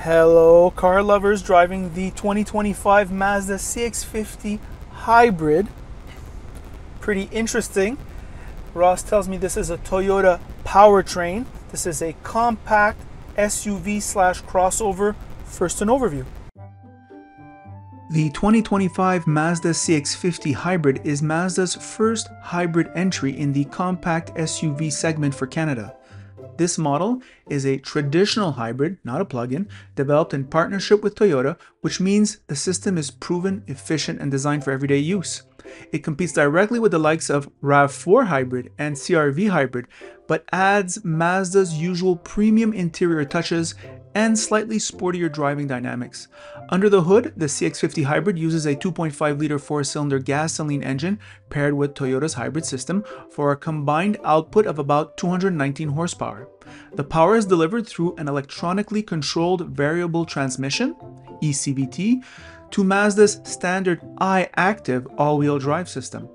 Hello car lovers driving the 2025 Mazda CX-50 Hybrid. Pretty interesting. Ross tells me this is a Toyota powertrain. This is a compact SUV slash crossover. First, an overview. The 2025 Mazda CX-50 Hybrid is Mazda's first hybrid entry in the compact SUV segment for Canada. This model is a traditional hybrid, not a plug-in, developed in partnership with Toyota, which means the system is proven, efficient, and designed for everyday use. It competes directly with the likes of RAV4 Hybrid and CR-V Hybrid, but adds Mazda's usual premium interior touches and slightly sportier driving dynamics. Under the hood, the CX-50 Hybrid uses a 2.5-liter four-cylinder gasoline engine paired with Toyota's hybrid system for a combined output of about 219 horsepower. The power is delivered through an electronically controlled variable transmission, ECVT, to Mazda's standard I-Active all-wheel drive system.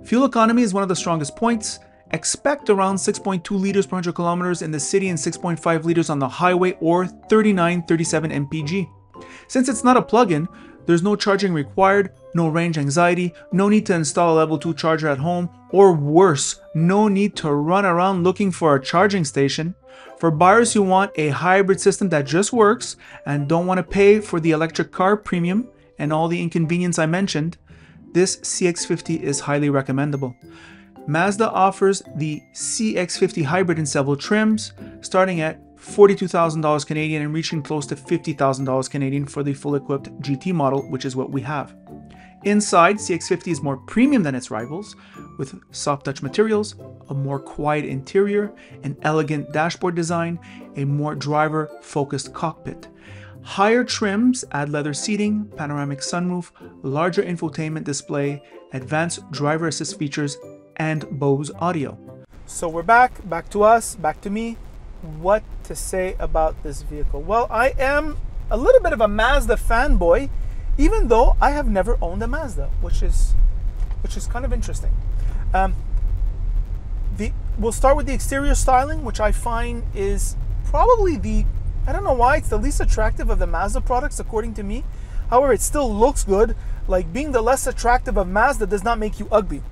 Fuel economy is one of the strongest points. Expect around 6.2 liters per 100 kilometers in the city and 6.5 liters on the highway, or 39-37 mpg. Since it's not a plug-in, there's no charging required, no range anxiety, no need to install a level 2 charger at home, or worse, no need to run around looking for a charging station. For buyers who want a hybrid system that just works and don't want to pay for the electric car premium and all the inconvenience I mentioned, this CX-50 is highly recommendable. Mazda offers the CX-50 Hybrid in several trims, starting at $42,000 Canadian and reaching close to $50,000 Canadian for the full-equipped GT model, which is what we have. Inside, CX-50 is more premium than its rivals, with soft-touch materials, a more quiet interior, an elegant dashboard design, a more driver-focused cockpit. Higher trims add leather seating, panoramic sunroof, larger infotainment display, advanced driver assist features, and Bose audio. So we're back to us, back to me. What to say about this vehicle? Well, I am a little bit of a Mazda fanboy, even though I have never owned a Mazda, which is kind of interesting. We'll start with the exterior styling, which I find is probably I don't know why, it's the least attractive of the Mazda products, according to me. However, it still looks good. Like, being the less attractive of Mazda does not make you ugly.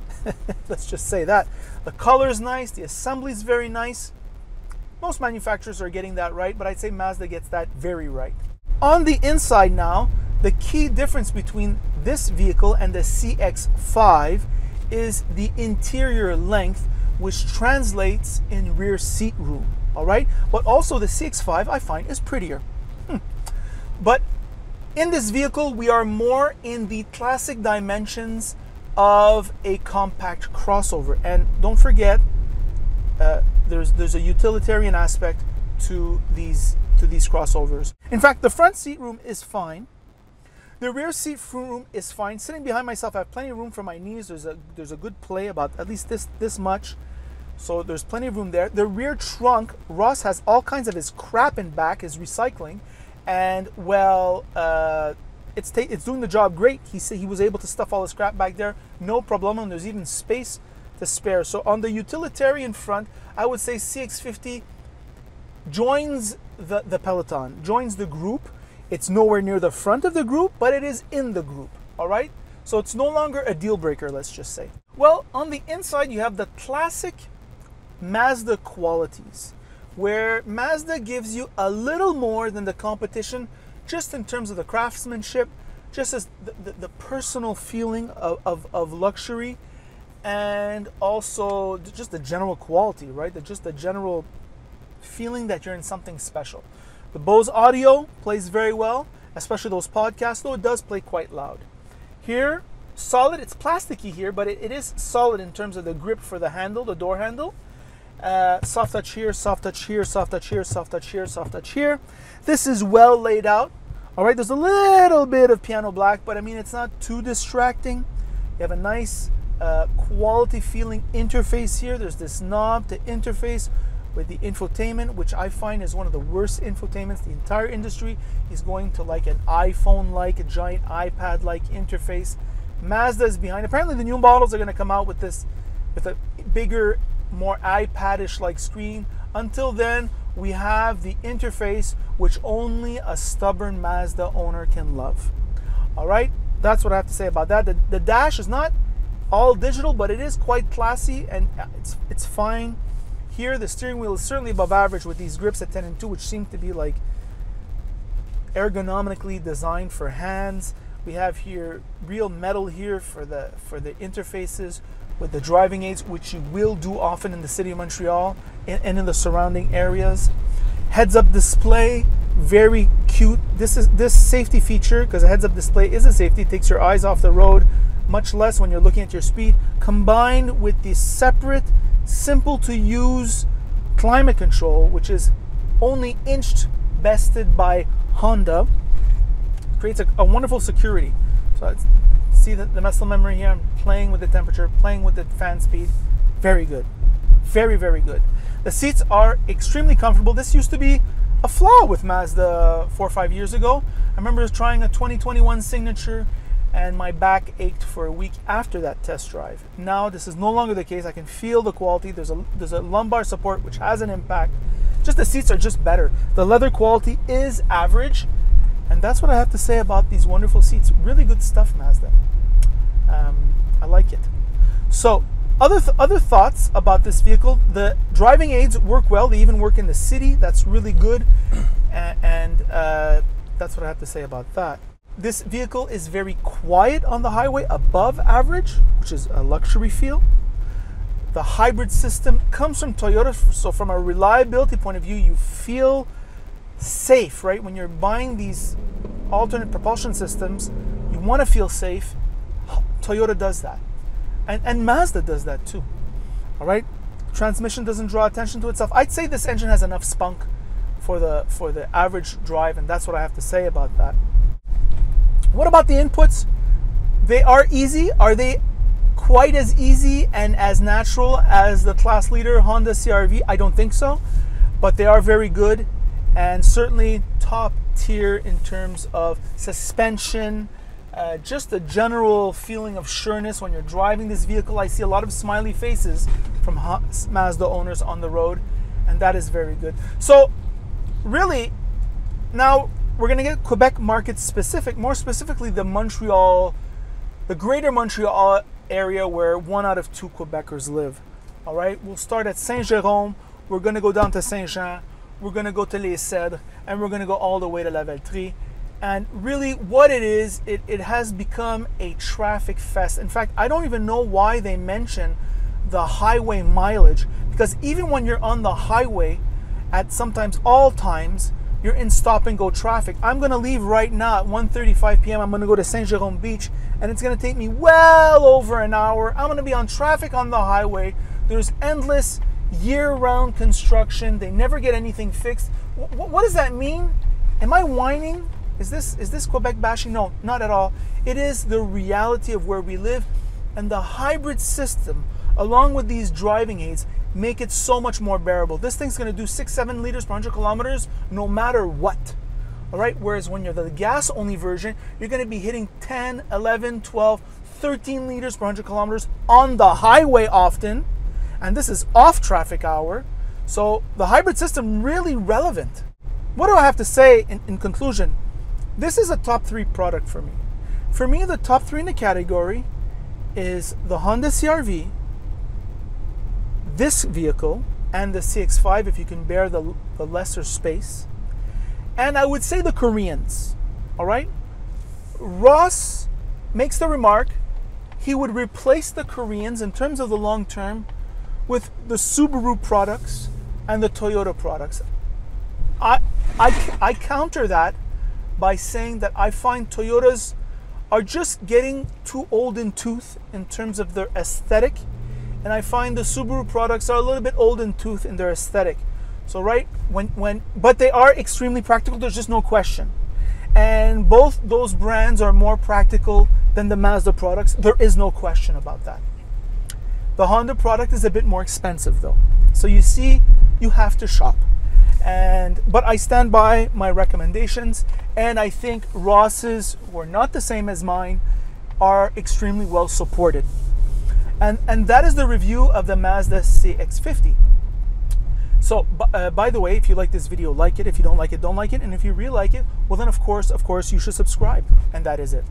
Let's just say that. The color is nice, the assembly is very nice. Most manufacturers are getting that right, but I'd say Mazda gets that very right. On the inside now, the key difference between this vehicle and the CX-5 is the interior length, which translates in rear seat room, all right? But also the CX-5 I find is prettier. But in this vehicle, we are more in the classic dimensions of a compact crossover. And don't forget, there's a utilitarian aspect to these crossovers. In fact, the front seat room is fine. The rear seat room is fine. Sitting behind myself, I have plenty of room for my knees. There's a good play, about at least this much. So there's plenty of room there. The rear trunk, Ross has all kinds of his crap in back, his recycling, and well, it's doing the job great. He said he was able to stuff all his crap back there, no problem, and there's even space to spare. So on the utilitarian front, I would say CX-50 joins the peloton, joins the group. It's nowhere near the front of the group, but it is in the group, all right? So it's no longer a deal breaker, let's just say. Well, on the inside, you have the classic Mazda qualities, where Mazda gives you a little more than the competition, just in terms of the craftsmanship, just as the personal feeling of luxury, and also just the general quality, right? Just the general feeling that you're in something special. The Bose audio plays very well, especially those podcasts, though it does play quite loud. Here, solid, it's plasticky here, but it is solid in terms of the grip for the handle, the door handle. Soft touch here, soft touch here, soft touch here, soft touch here, soft touch here. This is well laid out. All right, there's a little bit of piano black, but I mean, it's not too distracting. You have a nice quality feeling interface here. There's this knob to interface with the infotainment, which I find is one of the worst infotainments. The entire industry is going to like an iPhone-like, a giant iPad-like interface. Mazda is behind. Apparently the new models are going to come out with a bigger, more iPad-ish like screen. Until then, we have the interface which only a stubborn Mazda owner can love. All right, that's what I have to say about that. The dash is not all digital, but it is quite classy, and it's fine. Here, the steering wheel is certainly above average with these grips at 10 and 2, which seem to be like ergonomically designed for hands. We have here real metal here for the interfaces with the driving aids, which you will do often in the city of Montreal and in the surrounding areas. Heads-up display, very cute. This safety feature, because a heads-up display is a safety, takes your eyes off the road, much less when you're looking at your speed, combined with the separate, simple to use climate control, which is only inched bested by Honda, creates a wonderful security. So see the muscle memory here. I'm playing with the temperature, playing with the fan speed. Very good. Very, very good. The seats are extremely comfortable. This used to be a flaw with Mazda 4 or 5 years ago. I remember trying a 2021 Signature and my back ached for a week after that test drive. Now this is no longer the case. I can feel the quality. There's a lumbar support which has an impact. Just the seats are just better. The leather quality is average, and that's what I have to say about these wonderful seats. Really good stuff, Mazda. I like it. So other thoughts about this vehicle: the driving aids work well. They even work in the city. That's really good, and that's what I have to say about that. This vehicle is very quiet on the highway, above average, which is a luxury feel. The hybrid system comes from Toyota, so from a reliability point of view, you feel safe, right? When you're buying these alternate propulsion systems, you want to feel safe. Toyota does that. And Mazda does that too. All right? Transmission doesn't draw attention to itself. I'd say this engine has enough spunk for the average drive, and that's what I have to say about that. What about the inputs? They are easy. Are they quite as easy and as natural as the class leader Honda CR-V? I don't think so, but they are very good and certainly top tier in terms of suspension, just a general feeling of sureness when you're driving this vehicle. I see a lot of smiley faces from Mazda owners on the road, and that is very good. So really, now we're going to get Quebec market specific, more specifically the greater Montreal area where 1 out of 2 Quebecers live. All right, we'll start at Saint-Jérôme, we're going to go down to Saint-Jean, we're going to go to Les Cèdres, and we're going to go all the way to La Valtrie. And really what it is, it has become a traffic fest. In fact, I don't even know why they mention the highway mileage, because even when you're on the highway at sometimes all times, you're in stop and go traffic. I'm going to leave right now at 1:35 p.m. I'm going to go to Saint-Jérôme Beach, and it's going to take me well over an hour. I'm going to be on traffic on the highway. There's endless year-round construction. They never get anything fixed. What does that mean? Am I whining? Is this Quebec bashing? No, not at all. It is the reality of where we live, and the hybrid system, along with these driving aids, make it so much more bearable. This thing's going to do 6-7 liters per 100 kilometers no matter what. All right, whereas when you're the gas only version, you're going to be hitting 10, 11, 12, 13 liters per 100 kilometers on the highway often, and this is off traffic hour. So the hybrid system really relevant. What do I have to say in conclusion? This is a top 3 product for me. For me, the top 3 in the category is the Honda CR-V, this vehicle, and the CX-5 if you can bear the lesser space. And I would say the Koreans, all right? Ross makes the remark he would replace the Koreans in terms of the long term with the Subaru products and the Toyota products. I counter that by saying that I find Toyotas are just getting too old in tooth in terms of their aesthetic, and I find the Subaru products are a little bit old in tooth in their aesthetic. So right, but they are extremely practical, there's just no question. And both those brands are more practical than the Mazda products. There is no question about that. The Honda product is a bit more expensive though. So you see, you have to shop. But I stand by my recommendations, and I think Ross's, who are not the same as mine, are extremely well supported. And that is the review of the Mazda CX-50. So, by the way, if you like this video, like it. If you don't like it, don't like it. And if you really like it, well then, of course, you should subscribe. And that is it.